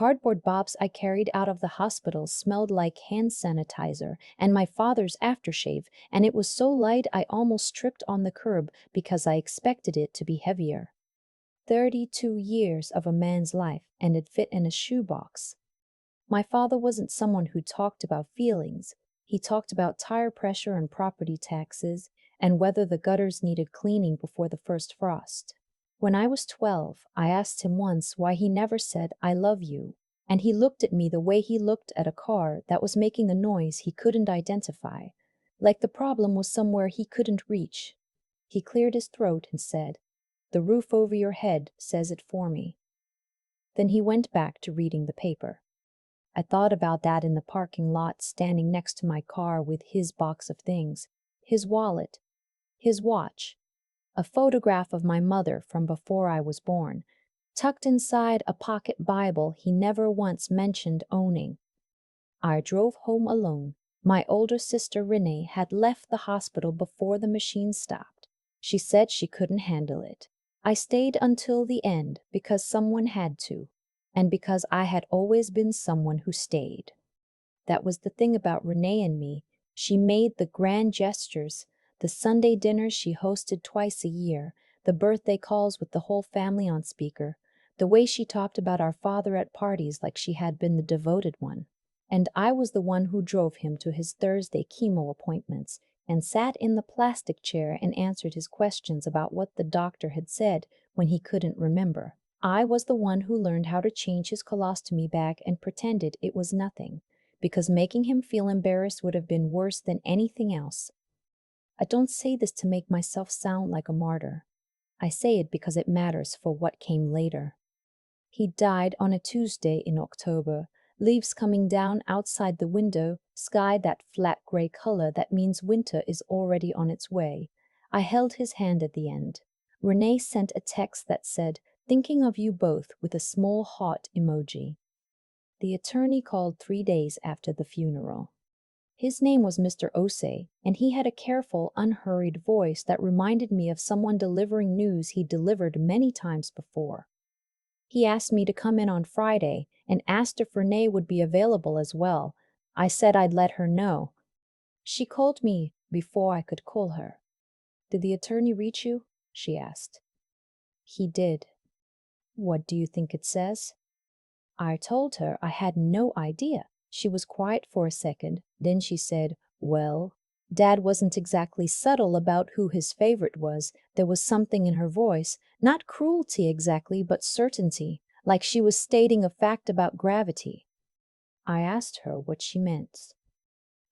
Cardboard box I carried out of the hospital smelled like hand sanitizer and my father's aftershave, and it was so light I almost tripped on the curb because I expected it to be heavier. 32 years of a man's life, and it fit in a shoebox. My father wasn't someone who talked about feelings. He talked about tire pressure and property taxes, and whether the gutters needed cleaning before the first frost. When I was 12, I asked him once why he never said, "I love you," and he looked at me the way he looked at a car that was making a noise he couldn't identify, like the problem was somewhere he couldn't reach. He cleared his throat and said, "The roof over your head says it for me." Then he went back to reading the paper. I thought about that in the parking lot, standing next to my car with his box of things, his wallet, his watch, a photograph of my mother from before I was born, tucked inside a pocket Bible he never once mentioned owning. I drove home alone. My older sister Renee had left the hospital before the machine stopped. She said she couldn't handle it. I stayed until the end because someone had to, and because I had always been someone who stayed. That was the thing about Renee and me. She made the grand gestures, the Sunday dinners she hosted twice a year, the birthday calls with the whole family on speaker, the way she talked about our father at parties like she had been the devoted one. And I was the one who drove him to his Thursday chemo appointments and sat in the plastic chair and answered his questions about what the doctor had said when he couldn't remember. I was the one who learned how to change his colostomy bag and pretended it was nothing, because making him feel embarrassed would have been worse than anything else. I don't say this to make myself sound like a martyr. I say it because it matters for what came later. He died on a Tuesday in October, leaves coming down outside the window, sky that flat gray color that means winter is already on its way. I held his hand at the end. Renee sent a text that said, "Thinking of you both," with a small heart emoji. The attorney called 3 days after the funeral. His name was Mr. Osei, and he had a careful, unhurried voice that reminded me of someone delivering news he'd delivered many times before. He asked me to come in on Friday and asked if Renee would be available as well. I said I'd let her know. She called me before I could call her. "Did the attorney reach you?" she asked. "He did." "What do you think it says?" I told her I had no idea. She was quiet for a second, then she said, "Well." Dad wasn't exactly subtle about who his favorite was. There was something in her voice, not cruelty exactly, but certainty, like she was stating a fact about gravity. I asked her what she meant.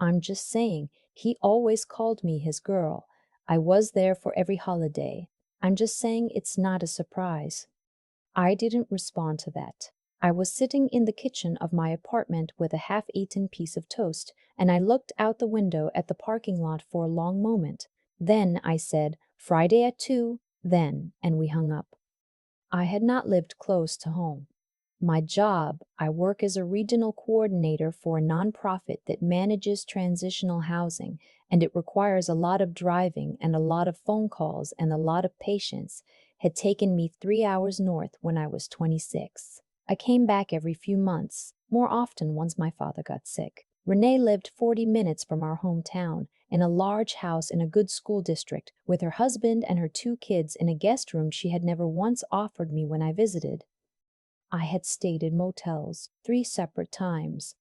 "I'm just saying, he always called me his girl. I was there for every holiday. I'm just saying it's not a surprise." I didn't respond to that. I was sitting in the kitchen of my apartment with a half-eaten piece of toast, and I looked out the window at the parking lot for a long moment. Then I said, "Friday at 2, then," and we hung up. I had not lived close to home. My job, I work as a regional coordinator for a nonprofit that manages transitional housing, and it requires a lot of driving and a lot of phone calls and a lot of patience, had taken me 3 hours north when I was 26. I came back every few months, more often once my father got sick. Renee lived 40 minutes from our hometown, in a large house in a good school district, with her husband and her 2 kids in a guest room she had never once offered me when I visited. I had stayed in motels 3 separate times.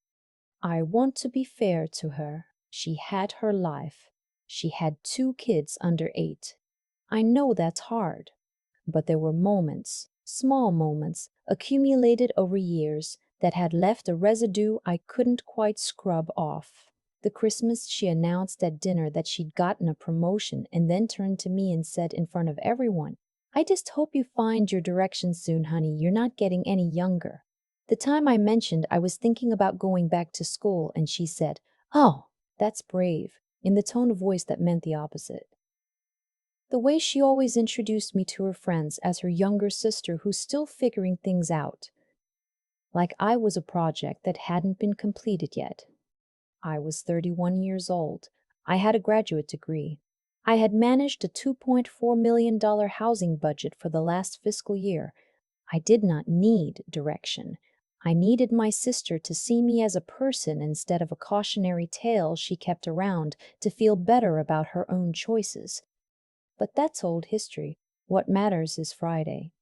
I want to be fair to her. She had her life. She had 2 kids under 8. I know that's hard. But there were moments, small moments, accumulated over years, that had left a residue I couldn't quite scrub off. The Christmas she announced at dinner that she'd gotten a promotion and then turned to me and said in front of everyone, "I just hope you find your direction soon, honey. You're not getting any younger." The time I mentioned I was thinking about going back to school and she said, "Oh, that's brave," in the tone of voice that meant the opposite. The way she always introduced me to her friends as her younger sister who's still figuring things out. Like I was a project that hadn't been completed yet. I was 31 years old. I had a graduate degree. I had managed a $2.4 million housing budget for the last fiscal year. I did not need direction. I needed my sister to see me as a person instead of a cautionary tale she kept around to feel better about her own choices. But that's old history. What matters is Friday.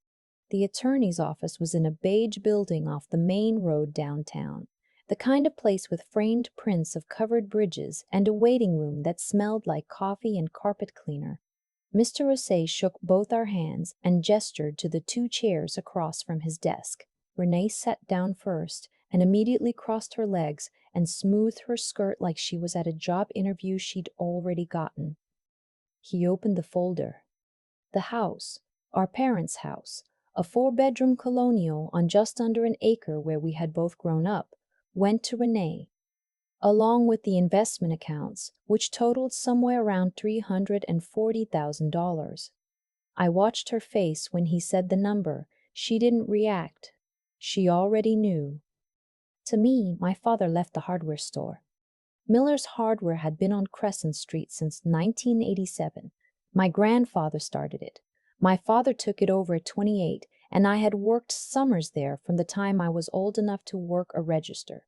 The attorney's office was in a beige building off the main road downtown, the kind of place with framed prints of covered bridges and a waiting room that smelled like coffee and carpet cleaner. Mr. Osei shook both our hands and gestured to the two chairs across from his desk. Renee sat down first and immediately crossed her legs and smoothed her skirt like she was at a job interview she'd already gotten. He opened the folder. The house, our parents' house, a four-bedroom colonial on just under an acre where we had both grown up, went to Renee, along with the investment accounts, which totaled somewhere around $340,000. I watched her face when he said the number. She didn't react. She already knew. To me, my father left the hardware store. Miller's Hardware had been on Crescent Street since 1987. My grandfather started it. My father took it over at 28, and I had worked summers there from the time I was old enough to work a register.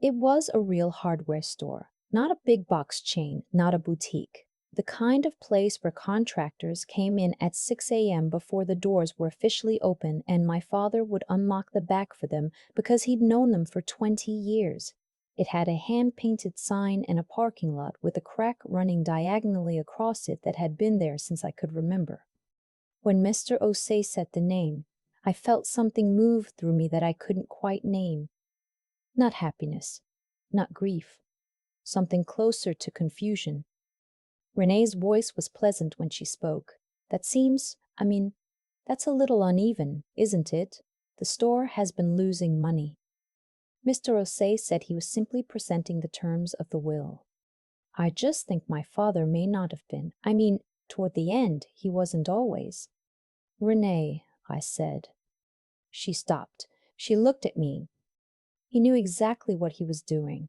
It was a real hardware store, not a big box chain, not a boutique. The kind of place where contractors came in at 6 a.m. before the doors were officially open, and my father would unlock the back for them because he'd known them for 20 years. It had a hand-painted sign and a parking lot with a crack running diagonally across it that had been there since I could remember. When Mr. Osei said the name, I felt something move through me that I couldn't quite name. Not happiness, not grief, something closer to confusion. Renee's voice was pleasant when she spoke. That's a little uneven, isn't it? The store has been losing money. Mr. Osei said he was simply presenting the terms of the will. I just think my father may not have been. Toward the end, he wasn't always. Renee, I said. She stopped. She looked at me. He knew exactly what he was doing.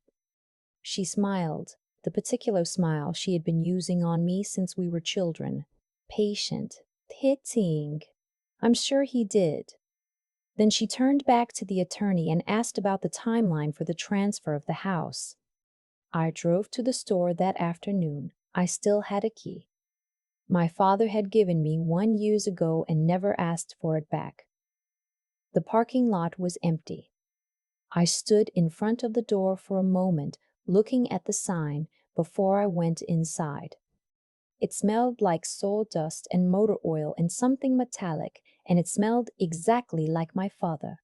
She smiled, the particular smile she had been using on me since we were children. Patient, pitying. I'm sure he did. Then she turned back to the attorney and asked about the timeline for the transfer of the house. I drove to the store that afternoon. I still had a key. My father had given me one years ago and never asked for it back. The parking lot was empty. I stood in front of the door for a moment, looking at the sign before I went inside. It smelled like sawdust and motor oil and something metallic, and it smelled exactly like my father.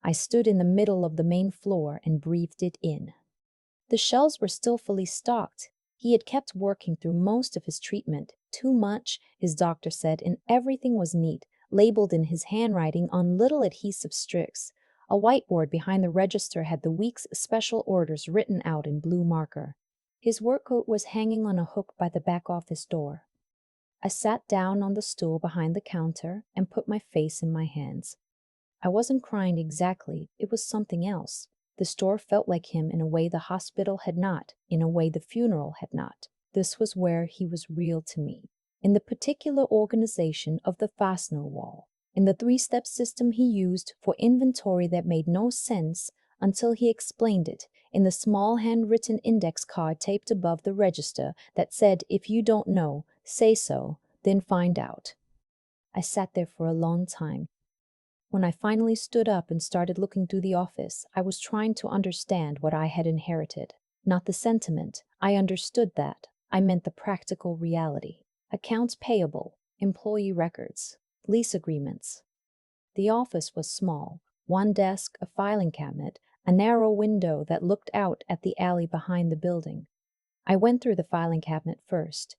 I stood in the middle of the main floor and breathed it in. The shelves were still fully stocked. He had kept working through most of his treatment. Too much, his doctor said, and everything was neat, labeled in his handwriting on little adhesive strips. A whiteboard behind the register had the week's special orders written out in blue marker. His work coat was hanging on a hook by the back office door. I sat down on the stool behind the counter and put my face in my hands. I wasn't crying exactly, it was something else. The store felt like him in a way the hospital had not, in a way the funeral had not. This was where he was real to me. In the particular organization of the fastener wall, in the three-step system he used for inventory that made no sense until he explained it, in the small handwritten index card taped above the register that said, if you don't know, say so, then find out. I sat there for a long time. When I finally stood up and started looking through the office, I was trying to understand what I had inherited. Not the sentiment. I understood that. I meant the practical reality. Accounts payable, employee records, lease agreements. The office was small. One desk, a filing cabinet, a narrow window that looked out at the alley behind the building. I went through the filing cabinet first.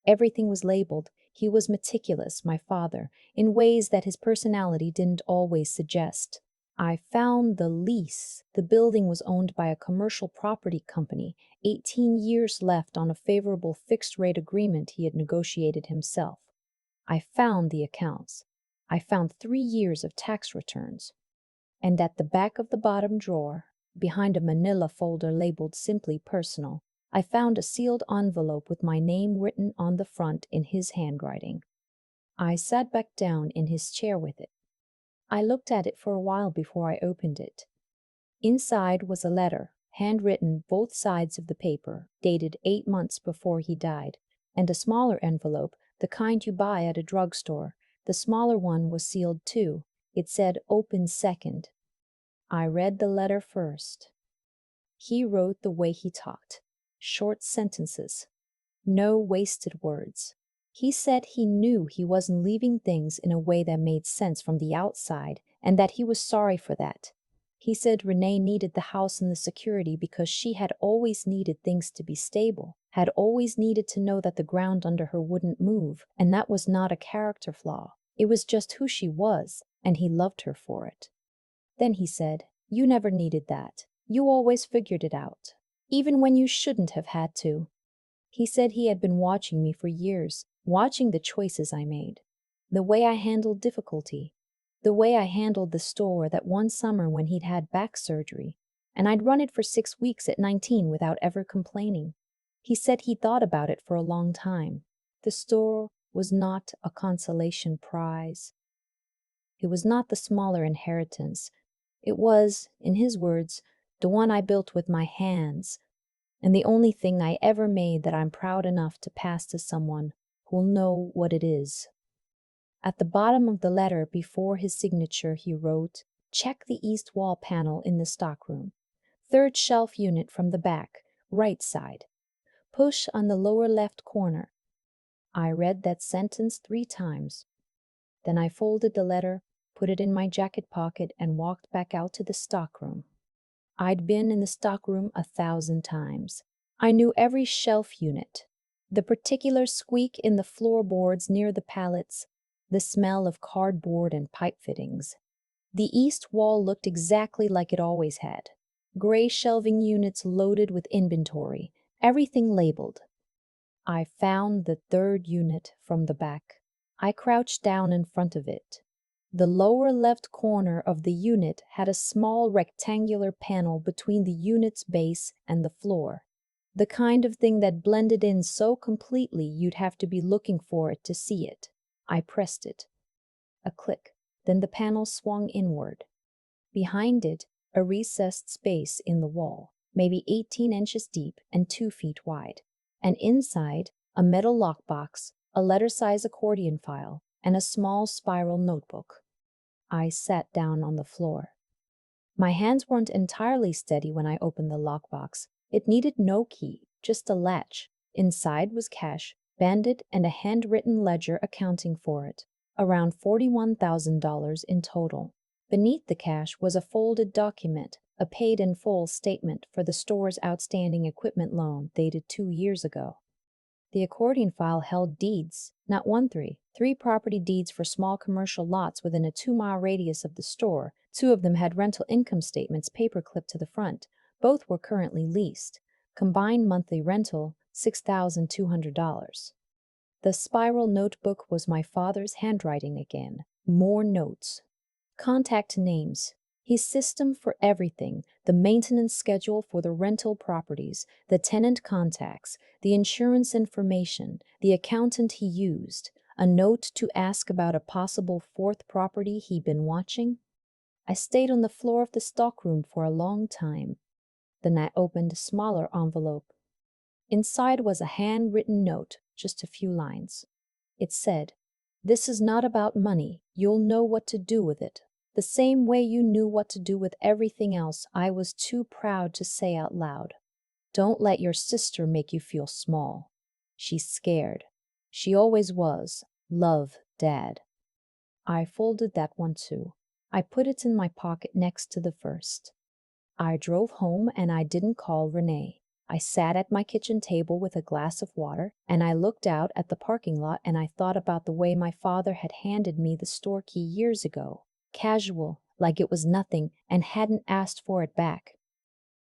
Everything was labeled. He was meticulous, my father, in ways that his personality didn't always suggest. I found the lease. The building was owned by a commercial property company, 18 years left on a favorable fixed-rate agreement he had negotiated himself. I found the accounts. I found 3 years of tax returns. And at the back of the bottom drawer, behind a manila folder labeled simply personal, I found a sealed envelope with my name written on the front in his handwriting. I sat back down in his chair with it. I looked at it for a while before I opened it. Inside was a letter, handwritten both sides of the paper, dated 8 months before he died, and a smaller envelope, the kind you buy at a drugstore. The smaller one was sealed too. It said, "Open second." I read the letter first. He wrote the way he talked. Short sentences. No wasted words. He said he knew he wasn't leaving things in a way that made sense from the outside, and that he was sorry for that. He said Renee needed the house and the security because she had always needed things to be stable, had always needed to know that the ground under her wouldn't move, and that was not a character flaw. It was just who she was, and he loved her for it. Then he said, "You never needed that. You always figured it out, even when you shouldn't have had to." He said he had been watching me for years, watching the choices I made, the way I handled difficulty, the way I handled the store that one summer when he'd had back surgery, and I'd run it for 6 weeks at 19 without ever complaining. He said he thought about it for a long time. The store was not a consolation prize. It was not the smaller inheritance. It was, in his words, the one I built with my hands, and the only thing I ever made that I'm proud enough to pass to someone who'll know what it is. At the bottom of the letter, before his signature, he wrote, "Check the east wall panel in the stockroom. Third shelf unit from the back, right side. Push on the lower left corner." I read that sentence 3 times. Then I folded the letter, put it in my jacket pocket, and walked back out to the stockroom. I'd been in the stockroom 1,000 times. I knew every shelf unit, the particular squeak in the floorboards near the pallets, the smell of cardboard and pipe fittings. The east wall looked exactly like it always had. Gray shelving units loaded with inventory, everything labeled. I found the third unit from the back. I crouched down in front of it. The lower left corner of the unit had a small rectangular panel between the unit's base and the floor. The kind of thing that blended in so completely you'd have to be looking for it to see it. I pressed it. A click. Then the panel swung inward. Behind it, a recessed space in the wall, maybe 18 inches deep and 2 feet wide. And inside, a metal lockbox, a letter-size accordion file, and a small spiral notebook. I sat down on the floor. My hands weren't entirely steady when I opened the lockbox. It needed no key, just a latch. Inside was cash, banded, and a handwritten ledger accounting for it, around $41,000 in total. Beneath the cash was a folded document, a paid-in-full statement for the store's outstanding equipment loan dated 2 years ago. The accordion file held deeds, not 3 property deeds for small commercial lots within a 2-mile radius of the store. 2 of them had rental income statements paper-clipped to the front. Both were currently leased. Combined monthly rental, $6,200. The spiral notebook was my father's handwriting again. More notes. Contact names. His system for everything, the maintenance schedule for the rental properties, the tenant contacts, the insurance information, the accountant he used, a note to ask about a possible 4th property he'd been watching. I stayed on the floor of the stockroom for a long time. Then I opened a smaller envelope. Inside was a handwritten note, just a few lines. It said, "This is not about money. You'll know what to do with it. The same way you knew what to do with everything else I was too proud to say out loud. Don't let your sister make you feel small. She's scared. She always was. Love, Dad." I folded that one too. I put it in my pocket next to the first. I drove home and I didn't call Renee. I sat at my kitchen table with a glass of water, and I looked out at the parking lot and I thought about the way my father had handed me the store key years ago. Casual, like it was nothing, and hadn't asked for it back.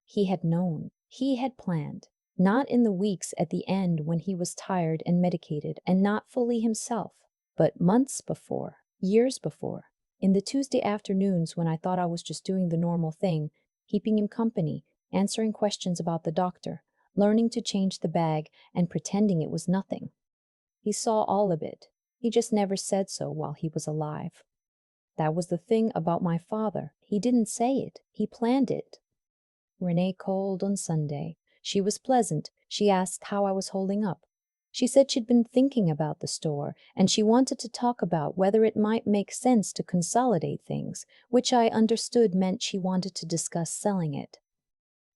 He had known. He had planned. Not in the weeks at the end when he was tired and medicated and not fully himself, but months before, years before. In the Tuesday afternoons when I thought I was just doing the normal thing, keeping him company, answering questions about the doctor, learning to change the bag, and pretending it was nothing. He saw all of it. He just never said so while he was alive. That was the thing about my father. He didn't say it. He planned it. Renee called on Sunday. She was pleasant. She asked how I was holding up. She said she'd been thinking about the store, and she wanted to talk about whether it might make sense to consolidate things, which I understood meant she wanted to discuss selling it.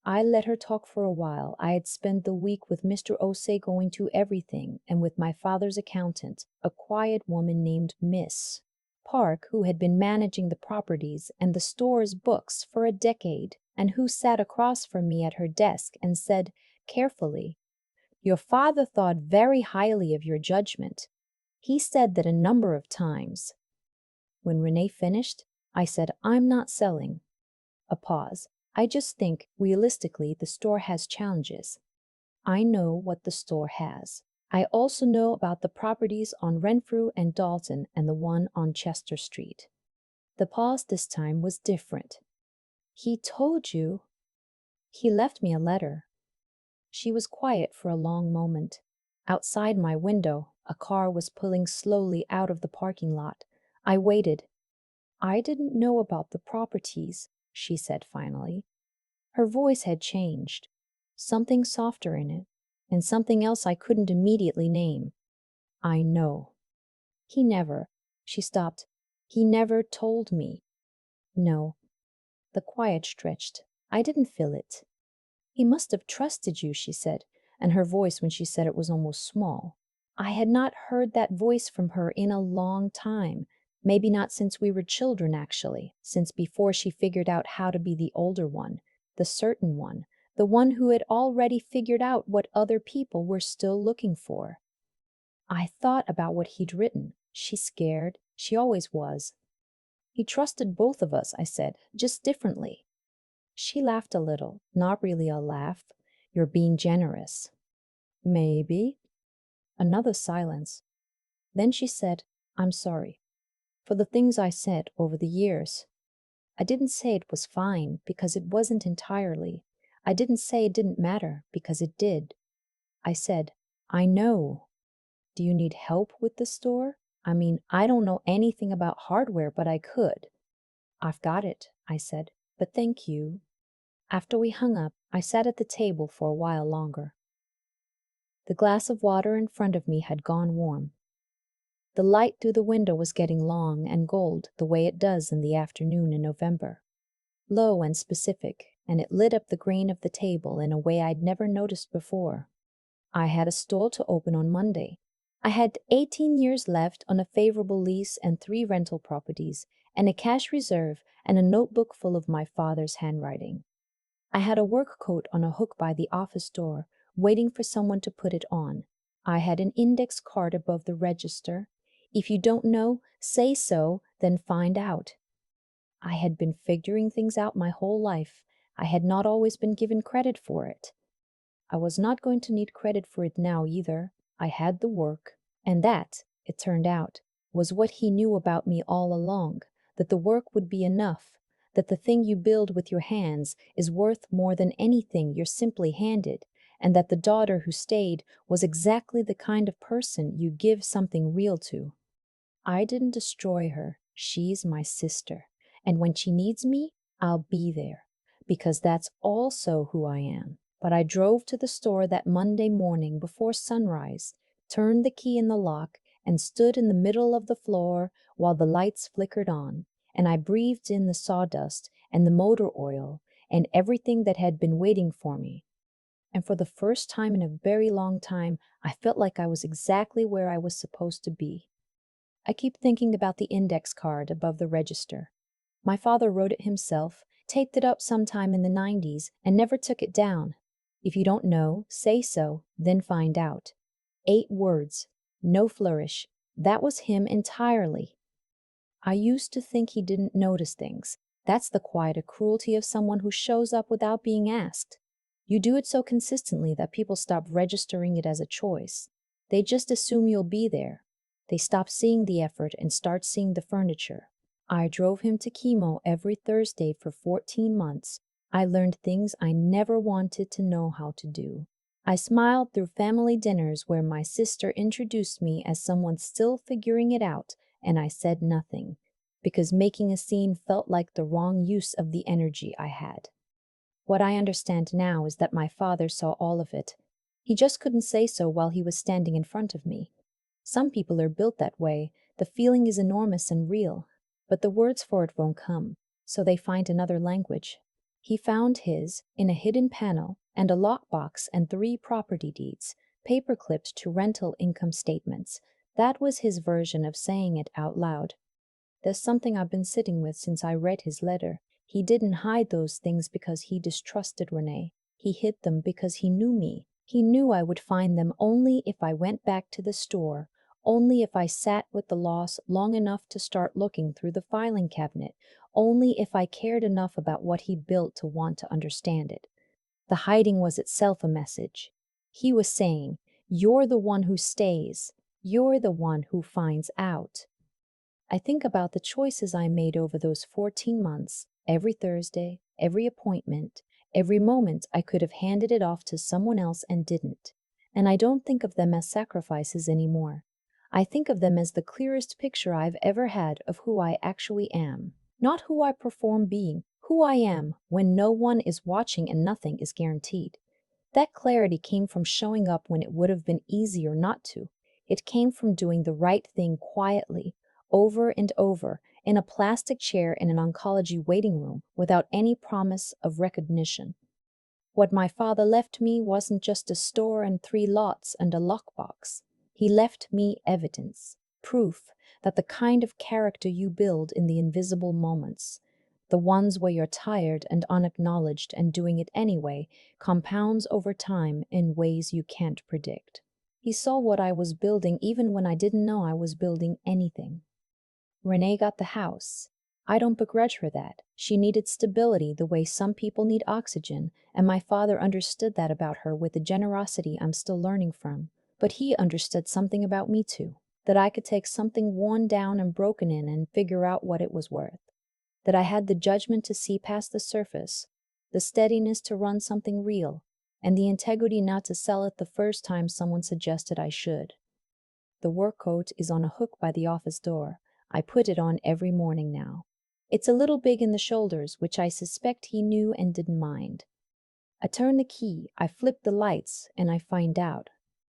I let her talk for a while. I had spent the week with Mr. Osei going to everything, and with my father's accountant, a quiet woman named Miss Park, who had been managing the properties and the store's books for a decade, and who sat across from me at her desk and said carefully, "Your father thought very highly of your judgment. He said that a number of times." When Renee finished, I said, "I'm not selling." A pause. "I just think, realistically, the store has challenges." I know what the store has. I also know about the properties on Renfrew and Dalton and the one on Chester Street. The pause this time was different. "He told you?" "He left me a letter." She was quiet for a long moment. Outside my window, a car was pulling slowly out of the parking lot. I waited. "I didn't know about the properties," she said finally. Her voice had changed, something softer in it, and something else I couldn't immediately name. "I know." "He never," she stopped. "He never told me." "No." The quiet stretched. I didn't feel it. "He must have trusted you," she said, and her voice when she said it was almost small. I had not heard that voice from her in a long time. Maybe not since we were children, actually, since before she figured out how to be the older one, the certain one, the one who had already figured out what other people were still looking for. I thought about what he'd written. She's scared. She always was. "He trusted both of us," I said, "just differently." She laughed a little, not really a laugh. "You're being generous." "Maybe." Another silence. Then she said, "I'm sorry for the things I said over the years. I didn't say it was fine because it wasn't entirely. I didn't say it didn't matter because it did. I said, I know. Do you need help with the store? I mean, I don't know anything about hardware, but I could." "I've got it," I said, "but thank you." After we hung up, I sat at the table for a while longer. The glass of water in front of me had gone warm. The light through the window was getting long and gold the way it does in the afternoon in November. Low and specific, and it lit up the grain of the table in a way I'd never noticed before. I had a store to open on Monday. I had 18 years left on a favorable lease and 3 rental properties, and a cash reserve and a notebook full of my father's handwriting. I had a work coat on a hook by the office door, waiting for someone to put it on. I had an index card above the register. If you don't know, say so, then find out. I had been figuring things out my whole life. I had not always been given credit for it. I was not going to need credit for it now either. I had the work, and that, it turned out, was what he knew about me all along, that the work would be enough, that the thing you build with your hands is worth more than anything you're simply handed, and that the daughter who stayed was exactly the kind of person you give something real to. I didn't destroy her. She's my sister. And when she needs me, I'll be there, because that's also who I am. But I drove to the store that Monday morning before sunrise, turned the key in the lock, and stood in the middle of the floor while the lights flickered on, and I breathed in the sawdust and the motor oil and everything that had been waiting for me. And for the first time in a very long time, I felt like I was exactly where I was supposed to be. I keep thinking about the index card above the register. My father wrote it himself, taped it up sometime in the 90s, and never took it down. If you don't know, say so, then find out. 8 words, no flourish. That was him entirely. I used to think he didn't notice things. That's the quiet cruelty of someone who shows up without being asked. You do it so consistently that people stop registering it as a choice. They just assume you'll be there. They stop seeing the effort and start seeing the furniture. I drove him to chemo every Thursday for 14 months. I learned things I never wanted to know how to do. I smiled through family dinners where my sister introduced me as someone still figuring it out, and I said nothing, because making a scene felt like the wrong use of the energy I had. What I understand now is that my father saw all of it. He just couldn't say so while he was standing in front of me. Some people are built that way. The feeling is enormous and real, but the words for it won't come, so they find another language. He found his in a hidden panel and a lockbox and 3 property deeds, paper clipped to rental income statements. That was his version of saying it out loud. There's something I've been sitting with since I read his letter. He didn't hide those things because he distrusted Renee. He hid them because he knew me. He knew I would find them only if I went back to the store, only if I sat with the loss long enough to start looking through the filing cabinet, only if I cared enough about what he built to want to understand it. The hiding was itself a message. He was saying, "You're the one who stays. You're the one who finds out." I think about the choices I made over those 14 months, every Thursday, every appointment, every moment I could have handed it off to someone else and didn't. And I don't think of them as sacrifices anymore. I think of them as the clearest picture I've ever had of who I actually am. Not who I perform being, who I am when no one is watching and nothing is guaranteed. That clarity came from showing up when it would have been easier not to. It came from doing the right thing quietly, over and over, in a plastic chair in an oncology waiting room, without any promise of recognition. What my father left me wasn't just a store and 3 lots and a lockbox. He left me evidence, proof that the kind of character you build in the invisible moments, the ones where you're tired and unacknowledged and doing it anyway, compounds over time in ways you can't predict. He saw what I was building even when I didn't know I was building anything. Renee got the house. I don't begrudge her that. She needed stability the way some people need oxygen, and my father understood that about her with a generosity I'm still learning from. But he understood something about me too, that I could take something worn down and broken in and figure out what it was worth. That I had the judgment to see past the surface, the steadiness to run something real, and the integrity not to sell it the first time someone suggested I should. The work coat is on a hook by the office door. I put it on every morning now. It's a little big in the shoulders, which I suspect he knew and didn't mind. I turn the key, I flip the lights, and I find out